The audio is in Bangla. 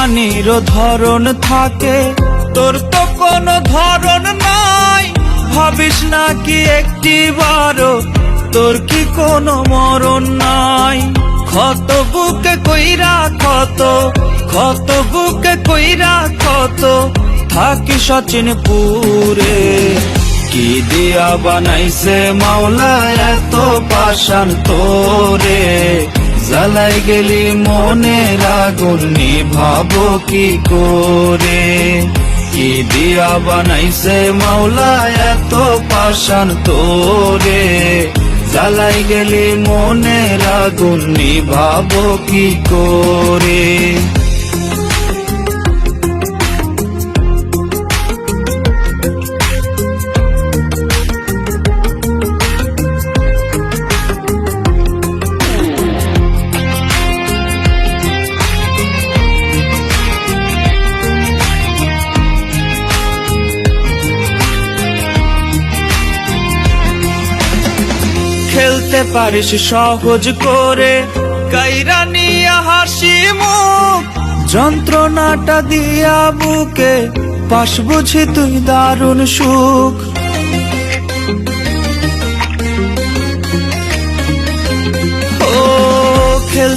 জানির ধরন থাকে, তোর তো কোনো ধরন নাই। ভাবিস নাকি একটিবারও তোর কি কোনো মরণ নাই? ক্ষত বুকে কইরা ক্ষত বুকে কইরা ক্ষত থাকি সচিনপুরে। কি দিয়া বানাইছে মাওলা এত পাষাণ তোরে, জ্বালাই গেলি মনের আগুন নিভাবো কি করে? কি দিয়া বানাইছে মাওলা এত পাষাণ তোরে, জ্বালাই গেলি মনের আগুন নিভাবো কি করে? খেলতে পারিস সহজ করে কাইরা নিয়া হাসি মুখ, যন্ত্রণাটা দিয়া বুকে পাশ বুঝি তুই দারুণ সুখ। ও খেলতে